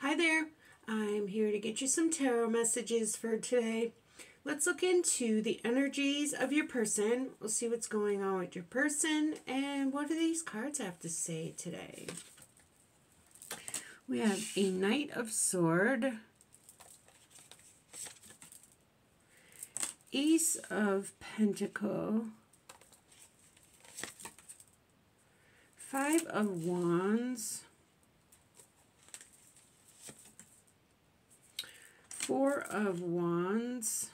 Hi there, I'm here to get you some tarot messages for today. Let's look into the energies of your person. We'll see what's going on with your person and what do these cards have to say today. We have a Knight of Sword, Ace of Pentacle, Five of Wands, Four of Wands,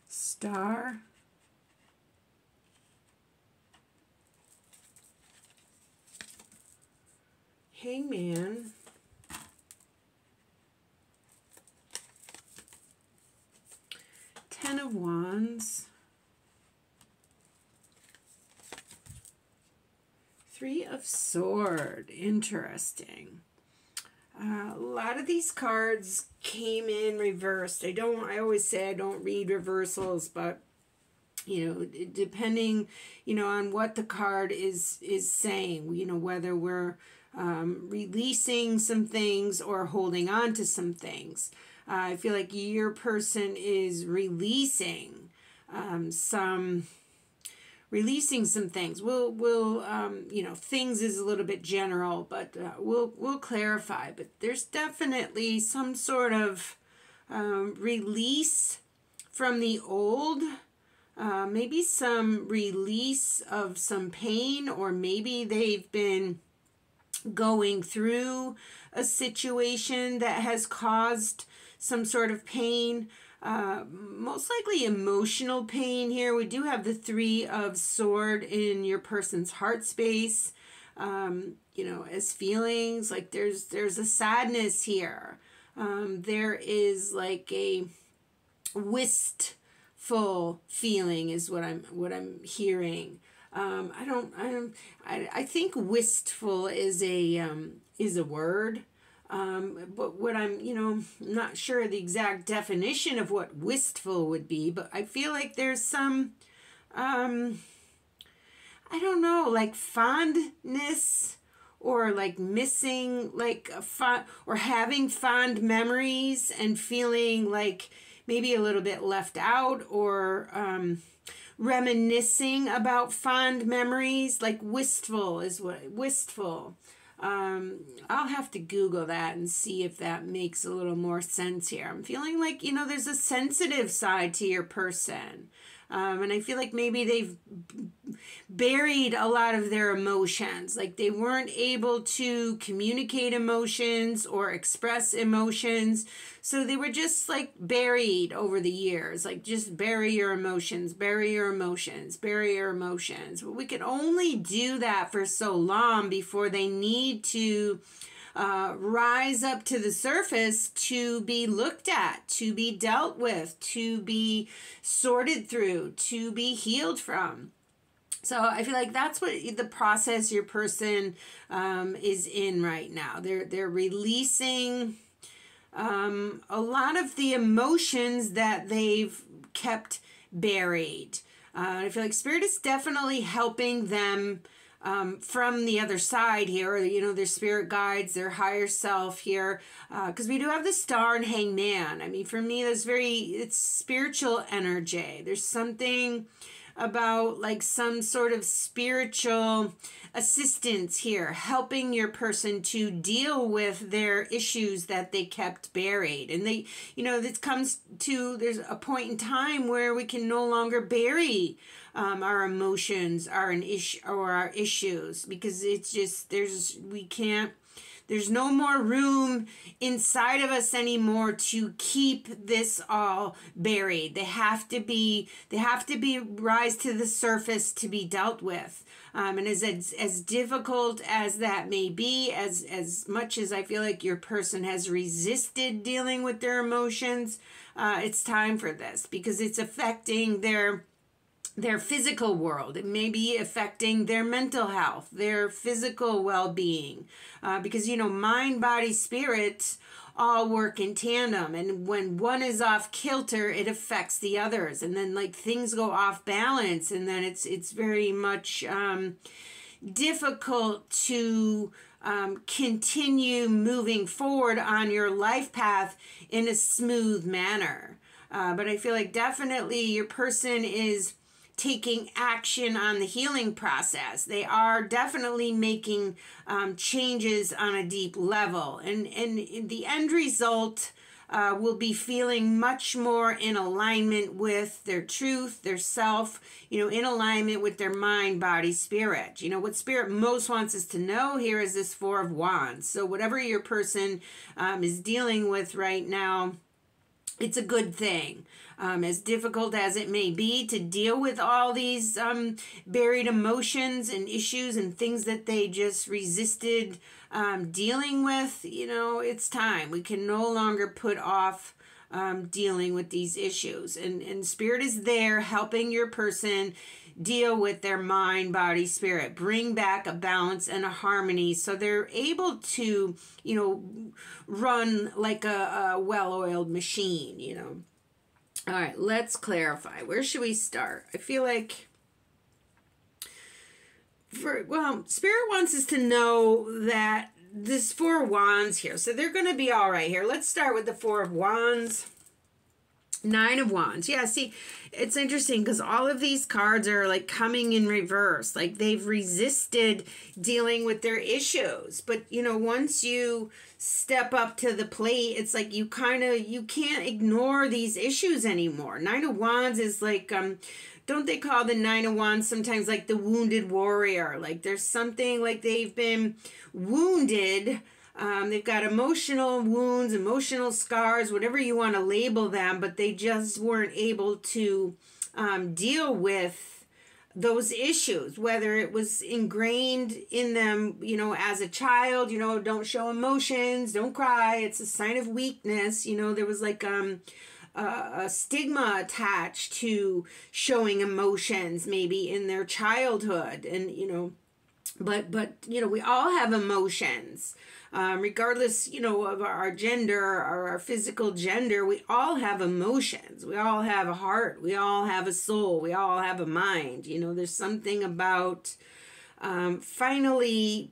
Star, Hangman, Ten of Wands, Three of Sword. Interesting. A lot of these cards came in reversed. I always say I don't read reversals, but depending, on what the card is saying, whether we're releasing some things or holding on to some things. I feel like your person is releasing some things. We'll things is a little bit general, but we'll clarify. But there's definitely some sort of release from the old, maybe some release of some pain, or maybe they've been going through a situation that has caused some sort of pain. Most likely emotional pain here. We do have the Three of Sword in your person's heart space, as feelings. Like there's a sadness here. There is like a wistful feeling is what I'm hearing. I think wistful is a word. But what I'm not sure the exact definition of what wistful would be, but I feel like there's some, I don't know, like fondness or like missing, like or having fond memories and feeling like maybe a little bit left out, or reminiscing about fond memories. Like wistful is what wistful. I'll have to Google that and see if that makes a little more sense here. I'm feeling like, there's a sensitive side to your person. And I feel like maybe they've buried a lot of their emotions. Like they weren't able to communicate emotions or express emotions. So they were just like buried over the years. Like just bury your emotions, bury your emotions, bury your emotions. But we can only do that for so long before they need to rise up to the surface to be looked at, to be dealt with, to be sorted through, to be healed from. So I feel like that's what the process your person is in right now. They're releasing a lot of the emotions that they've kept buried. I feel like Spirit is definitely helping them from the other side here, or, their spirit guides, their higher self here, because we do have the Star and Hangman. I mean, for me, it's spiritual energy. There's something about like some sort of spiritual assistance here, helping your person to deal with their issues that they kept buried. And they, this comes to, there's a point in time where we can no longer bury our emotions, our issues, because it's just, there's no more room inside of us anymore to keep this all buried. They have to be rise to the surface to be dealt with. And as difficult as that may be, as much as I feel like your person has resisted dealing with their emotions, it's time for this, because it's affecting their physical world. It may be affecting their mental health, their physical well-being, because, mind, body, spirit all work in tandem. And when one is off kilter, it affects the others. And then like things go off balance. And then it's very much, difficult to continue moving forward on your life path in a smooth manner. But I feel like definitely your person is taking action on the healing process. They are definitely making changes on a deep level. And the end result will be feeling much more in alignment with their truth, their self, in alignment with their mind, body, spirit. What spirit most wants us to know here is this Four of Wands. So whatever your person is dealing with right now, it's a good thing. As difficult as it may be to deal with all these buried emotions and issues and things that they just resisted dealing with, it's time. We can no longer put off dealing with these issues. And Spirit is there helping your person deal with their mind, body, spirit, bring back a balance and a harmony so they're able to, run like a well-oiled machine, All right, let's clarify. Where should we start? I feel like, Spirit wants us to know that this Four of Wands here, so they're going to be all right here. Let's start with the Four of Wands. Nine of Wands. Yeah, see, it's interesting because all of these cards are like coming in reverse. Like they've resisted dealing with their issues. But, once you step up to the plate, it's like you can't ignore these issues anymore. Nine of Wands is like, don't they call the Nine of Wands sometimes like the wounded warrior? Like there's something like they've been wounded. They've got emotional wounds, emotional scars, whatever you want to label them, but they just weren't able to deal with those issues, whether it was ingrained in them, as a child, don't show emotions, don't cry, it's a sign of weakness. There was like a stigma attached to showing emotions maybe in their childhood. And, but we all have emotions. Regardless, of our gender or our physical gender, we all have emotions. We all have a heart. We all have a soul. We all have a mind. There's something about finally,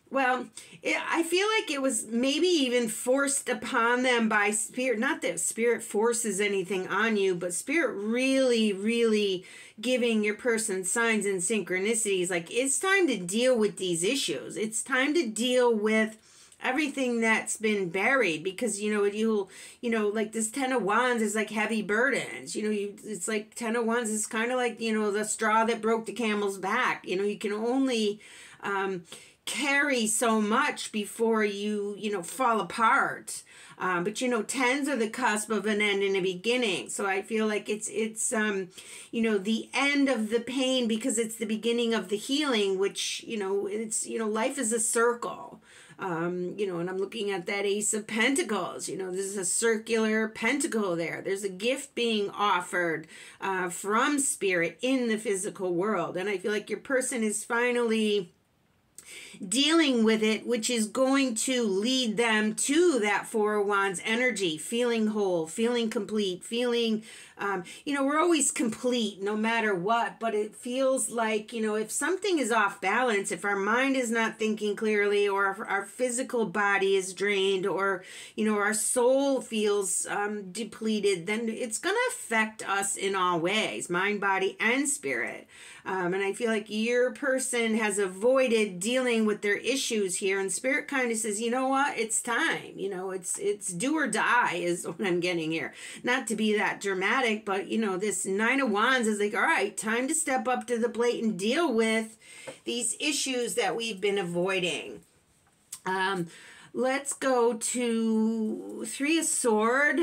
I feel like it was maybe even forced upon them by Spirit. Not that Spirit forces anything on you, but Spirit really, really giving your person signs and synchronicities. Like, it's time to deal with these issues. It's time to deal with everything that's been buried, because like this Ten of Wands is like heavy burdens. It's like Ten of Wands is kind of like the straw that broke the camel's back. You can only carry so much before you fall apart. But tens are the cusp of an end and a beginning. So I feel like it's the end of the pain because it's the beginning of the healing, which it's life is a circle. And I'm looking at that Ace of Pentacles. There's a circular pentacle there. There's a gift being offered from Spirit in the physical world. And I feel like your person is finally dealing with it, which is going to lead them to that Four of Wands energy, feeling whole, feeling complete, feeling, we're always complete no matter what, but it feels like, if something is off balance, if our mind is not thinking clearly, or if our physical body is drained, or, our soul feels depleted, then it's going to affect us in all ways, mind, body, and spirit. And I feel like your person has avoided dealing with their issues here, and Spirit kind of says, you know what, it's time. It's do or die is what I'm getting here. Not to be that dramatic, but this Nine of Wands is like, all right, time to step up to the plate and deal with these issues that we've been avoiding. Let's go to Three of Swords.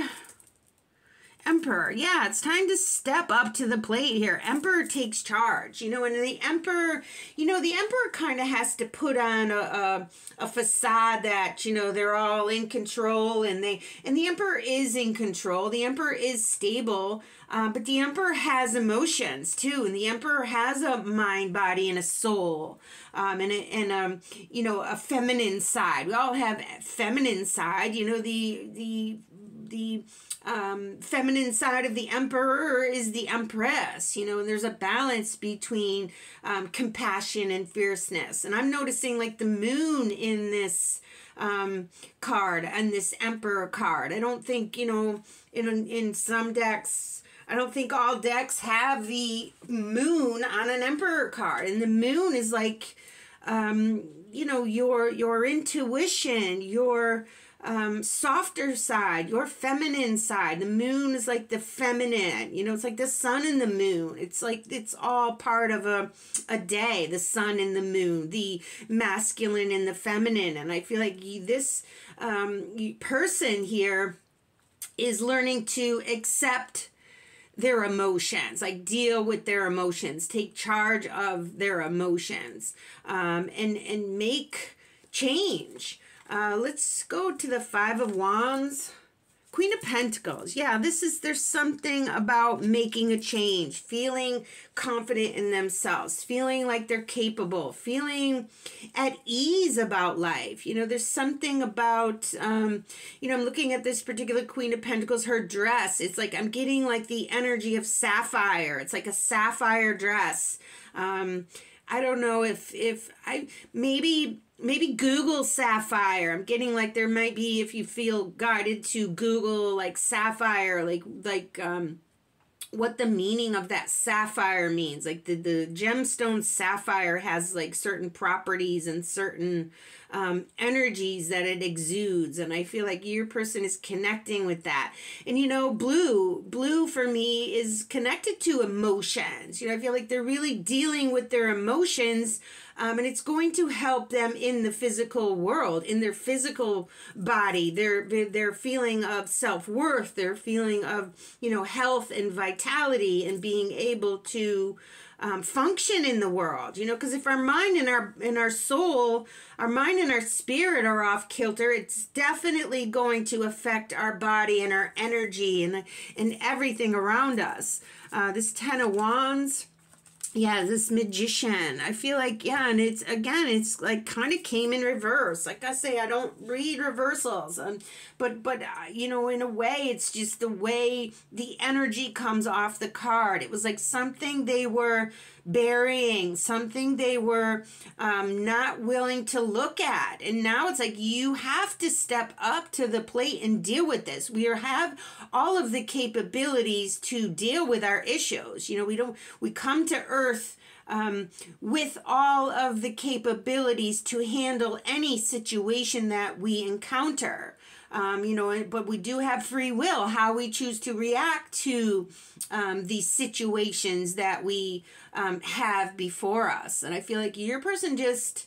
Emperor. Yeah, it's time to step up to the plate here. Emperor takes charge. And the Emperor, the Emperor kind of has to put on a facade that, they're all in control, and the Emperor is in control. The Emperor is stable, but the Emperor has emotions too, and the Emperor has a mind, body, and a soul, and a feminine side. We all have feminine side. The feminine side of the emperor is the empress, you know, and there's a balance between compassion and fierceness. And I'm noticing like the moon in this card and this emperor card. I don't think, you know, in some decks, I don't think all decks have the moon on an emperor card. And the moon is like, you know, your intuition, your softer side, your feminine side. The moon is like the feminine, you know, it's like the sun and the moon. It's like, it's all part of a day, the sun and the moon, the masculine and the feminine. And I feel like this person here is learning to accept their emotions, like deal with their emotions, take charge of their emotions, and make change. Let's go to the Five of Wands. Queen of Pentacles. Yeah, there's something about making a change, feeling confident in themselves, feeling like they're capable, feeling at ease about life. You know, there's something about, you know, I'm looking at this particular Queen of Pentacles, her dress. It's like, I'm getting like the energy of sapphire. It's like a sapphire dress. I don't know if I, maybe Google sapphire. I'm getting like there might be, if you feel guided to Google like sapphire, like what the meaning of that sapphire means. Like the gemstone sapphire has like certain properties and certain energies that it exudes. And I feel like your person is connecting with that. And you know, blue for me is connected to emotions. You know, I feel like they're really dealing with their emotions. And it's going to help them in the physical world, in their physical body, their feeling of self-worth, their feeling of, you know, health and vitality and being able to function in the world, you know, because if our mind and our soul, our mind and our spirit are off kilter, it's definitely going to affect our body and our energy and everything around us. This Ten of Wands. Yeah, this Magician. I feel like, yeah, and it's like kind of came in reverse. Like I say, I don't read reversals. But you know, in a way, it's just the way the energy comes off the card. It was like something they were burying, something they were not willing to look at. And now it's like you have to step up to the plate and deal with this. We have all of the capabilities to deal with our issues. You know, we come to Earth with all of the capabilities to handle any situation that we encounter. You know, but we do have free will, how we choose to react to these situations that we have before us. And I feel like your person just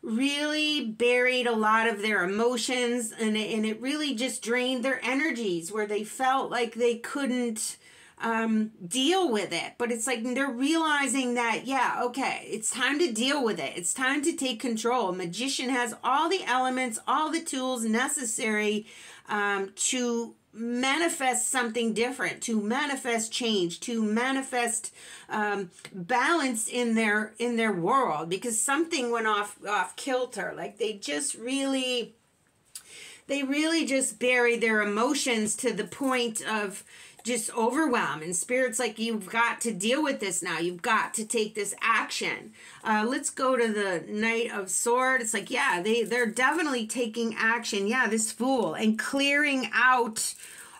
really buried a lot of their emotions, and it really just drained their energies, where they felt like they couldn't deal with it. But it's like they're realizing that, yeah, okay, it's time to deal with it. It's time to take control. Magician has all the elements, all the tools necessary to manifest something different, to manifest change, to manifest balance in their world, because something went off kilter. Like they really just buried their emotions to the point of just overwhelm. And Spirit's like, you've got to deal with this now. You've got to take this action. Let's go to the Knight of Swords. It's like, yeah, they're definitely taking action. Yeah, this Fool, and clearing out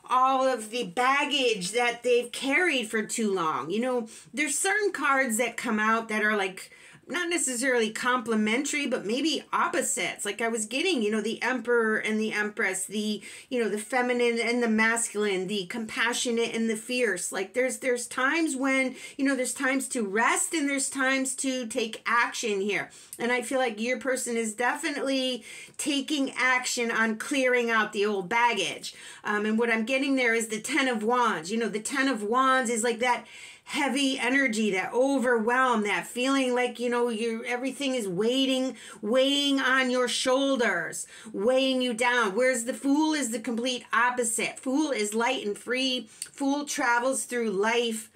all of the baggage that they've carried for too long. You know, there's certain cards that come out that are like not necessarily complementary, but maybe opposites. Like I was getting, you know, the Emperor and the Empress, the, you know, the feminine and the masculine, the compassionate and the fierce. Like there's times when, you know, there's times to rest and there's times to take action here. And I feel like your person is definitely taking action on clearing out the old baggage. And what I'm getting there is the Ten of Wands. You know, the Ten of Wands is like that heavy energy, that overwhelm, that feeling like, you know, everything is weighing on your shoulders, weighing you down. Whereas the Fool is the complete opposite. Fool is light and free. Fool travels through life,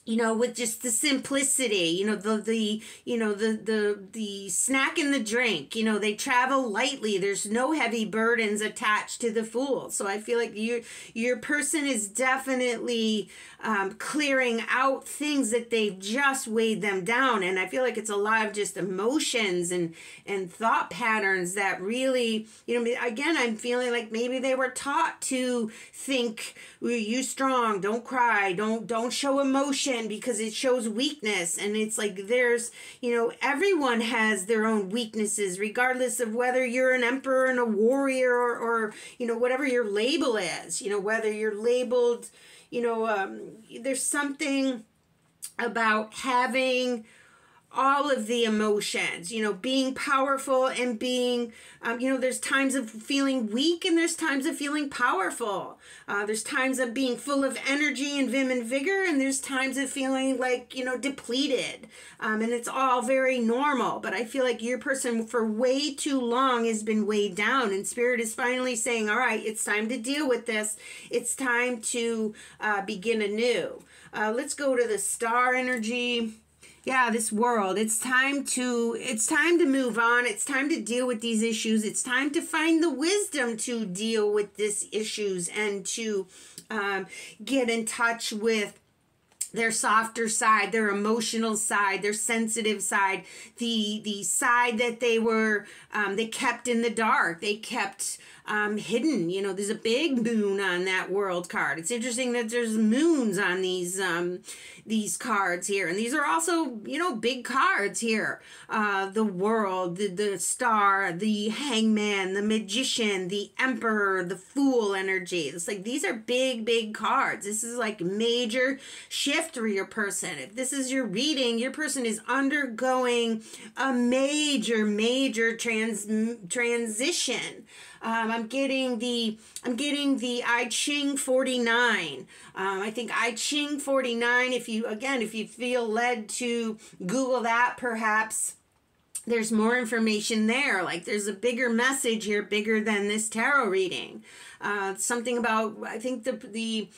you know, with just the simplicity, you know, the snack and the drink, you know, they travel lightly. There's no heavy burdens attached to the Fool. So I feel like your person is definitely clearing out things that they've just weighed them down. And I feel like it's a lot of just emotions and thought patterns that really, you know, again, I'm feeling like maybe they were taught to think, you strong, don't cry, don't show emotion because it shows weakness. And it's like there's, you know, everyone has their own weaknesses, regardless of whether you're an emperor and a warrior or you know, whatever your label is, you know, whether you're labeled, you know, there's something about having all of the emotions, you know, being powerful and being, you know, there's times of feeling weak and there's times of feeling powerful. There's times of being full of energy and vim and vigor, and there's times of feeling like, you know, depleted. And it's all very normal. But I feel like your person for way too long has been weighed down, and Spirit is finally saying, all right, it's time to deal with this. It's time to begin anew. Let's go to the star energy. Yeah, this world, it's time to move on. It's time to deal with these issues. It's time to find the wisdom to deal with these issues and to get in touch with their softer side, their emotional side, their sensitive side, the side that they kept in the dark, they kept hidden. You know, there's a big moon on that world card. It's interesting that there's moons on these cards here, and these are also, you know, big cards here. The world, the star, the hangman, the magician, the emperor, the fool energy. It's like these are big cards. This is like major shift for your person. If this is your reading, your person is undergoing a major transition. I'm getting the I Ching 49. I think I Ching 49. If you feel led to Google that, perhaps there's more information there. Like there's a bigger message here, bigger than this tarot reading. Something about, I think the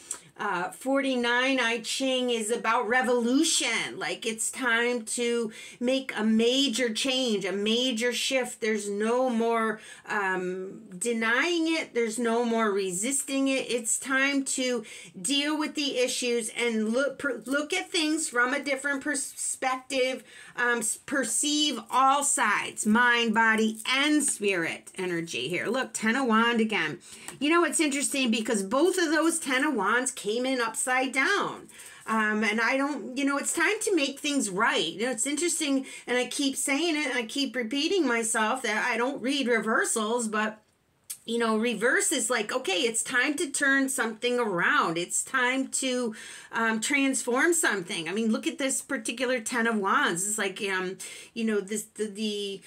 49 I Ching is about revolution. Like it's time to make a major change, a major shift. There's no more denying it. There's no more resisting it. It's time to deal with the issues and look at things from a different perspective. Perceive all sides, mind, body, and spirit energy here. Look, Ten of Wands again. You know, it's interesting because both of those Ten of Wands came in upside down. And I don't, you know, it's time to make things right. You know, it's interesting, and I keep saying it, and I keep repeating myself that I don't read reversals, but you know, reverse is like, okay, it's time to turn something around. It's time to transform something. I mean, look at this particular Ten of Wands. It's like, you know, the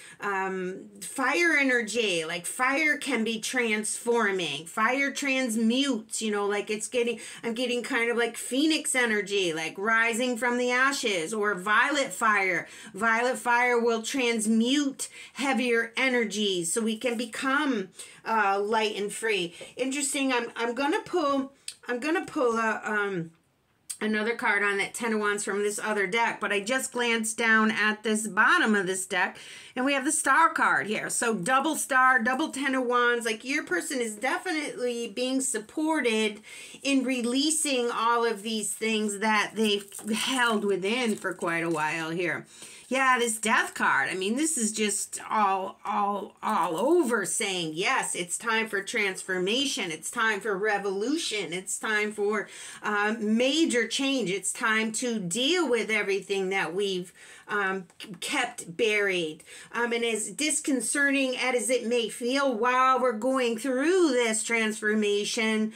fire energy, like fire can be transforming. Fire transmutes, you know, like I'm getting kind of like Phoenix energy, like rising from the ashes, or violet fire. Violet fire will transmute heavier energies so we can become light and free. Interesting. I'm gonna pull another card on that Ten of Wands from this other deck, but I just glanced down at this bottom of this deck and we have the star card here. So double star, double Ten of Wands. Like your person is definitely being supported in releasing all of these things that they've held within for quite a while here. Yeah, this death card. I mean, this is just all over saying, yes, it's time for transformation. It's time for revolution. It's time for major change. It's time to deal with everything that we've kept buried. And as disconcerting as it may feel while we're going through this transformation,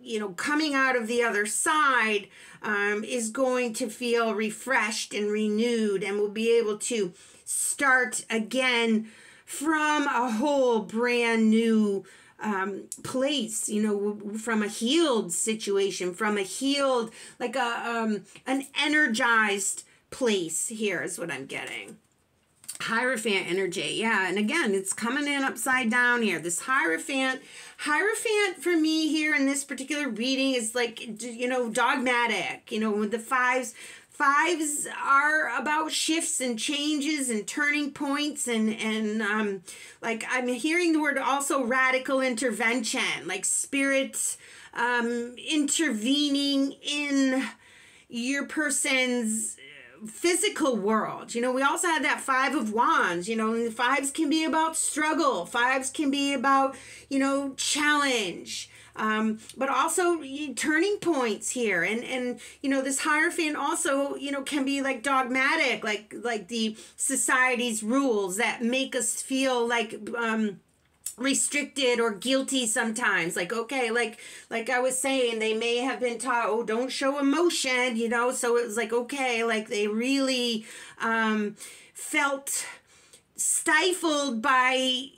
you know, coming out of the other side, is going to feel refreshed and renewed, and we'll be able to start again from a whole brand new place, you know, from a healed situation, from a healed, like an energized place here is what I'm getting. Hierophant energy, yeah, and again, it's coming in upside down here. This Hierophant for me here in this particular reading is like, you know, dogmatic. You know, with the fives are about shifts and changes and turning points, and like I'm hearing the word also radical intervention, like spirit intervening in your person's physical world. You know, we also had that Five of Wands, you know, and the fives can be about struggle. Fives can be about, you know, challenge. But also turning points here. And, you know, this Hierophant also, you know, can be like dogmatic, like the society's rules that make us feel like, restricted or guilty sometimes. Like, okay, like I was saying, they may have been taught, oh, don't show emotion, you know, so it was like, okay, like they really felt stifled by,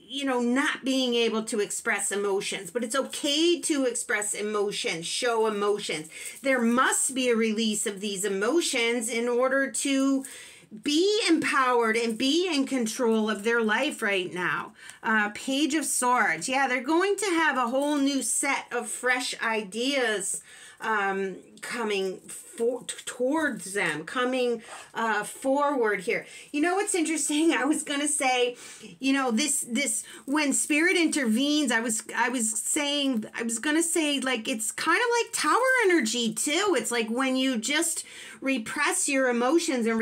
you know, not being able to express emotions. But it's okay to express emotions, show emotions. There must be a release of these emotions in order to be empowered and be in control of their life right now. Page of Swords. Yeah, they're going to have a whole new set of fresh ideas coming towards them, coming forward here. You know what's interesting? I was gonna say, you know, this when spirit intervenes, I was gonna say, like, it's kind of like tower energy too. It's like when you just repress your emotions, there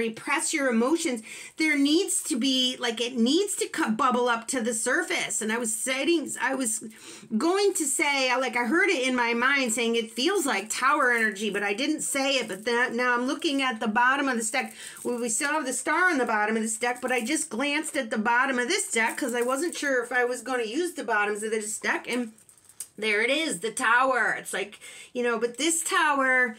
needs to be, like, it needs to bubble up to the surface. And I was going to say, like, I heard it in my mind saying it feels like tower energy, but I didn't say it. But now I'm looking at the bottom of this deck. Well, we still have the star on the bottom of this deck, but I just glanced at the bottom of this deck because I wasn't sure if I was going to use the bottoms of this deck, and there it is, the tower. It's like, you know, but this tower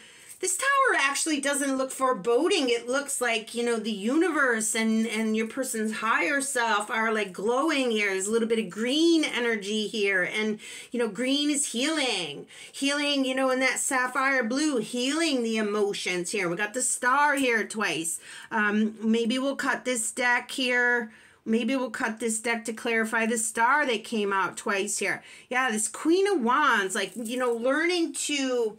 actually doesn't look foreboding. It looks like, you know, the universe and your person's higher self are like glowing here. There's a little bit of green energy here. And, you know, green is healing, you know, in that sapphire blue, healing the emotions here. We got the star here twice. Maybe we'll cut this deck here. Maybe we'll cut this deck to clarify the star that came out twice here. Yeah, this Queen of Wands, like, you know, learning to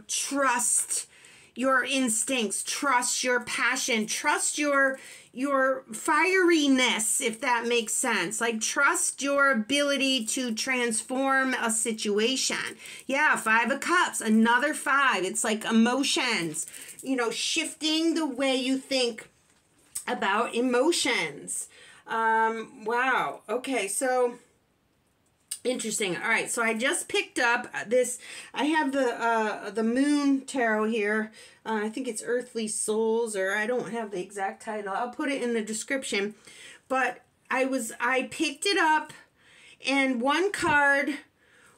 trust your instincts, trust your passion, trust your fieriness, if that makes sense. Like, trust your ability to transform a situation. Yeah, Five of Cups, another five. It's like emotions, you know, shifting the way you think about emotions. Wow. Okay, so interesting. All right, so I just picked up this. I have the Moon Tarot here. I think it's Earthly Souls, or I don't have the exact title. I'll put it in the description. But I picked it up, and one card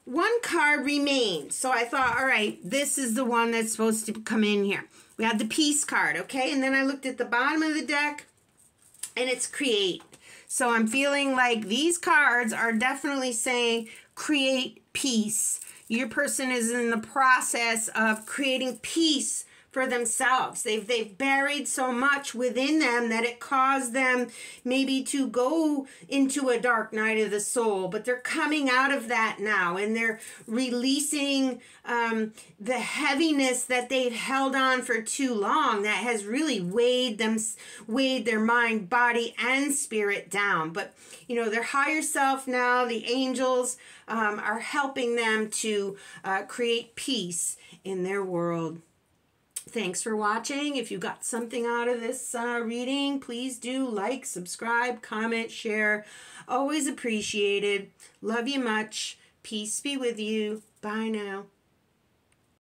remained. So I thought, all right, this is the one that's supposed to come in here. We had the Peace card, okay? And then I looked at the bottom of the deck, and it's Create. So I'm feeling like these cards are definitely saying create peace. Your person is in the process of creating peace for themselves. They've buried so much within them that it caused them maybe to go into a dark night of the soul, but they're coming out of that now, and they're releasing the heaviness that they've held on for too long that has really weighed their mind, body, and spirit down. But, you know, their higher self now, the angels, are helping them to create peace in their world. Thanks for watching. If you got something out of this reading, please do like, subscribe, comment, share. Always appreciated. Love you much. Peace be with you. Bye now.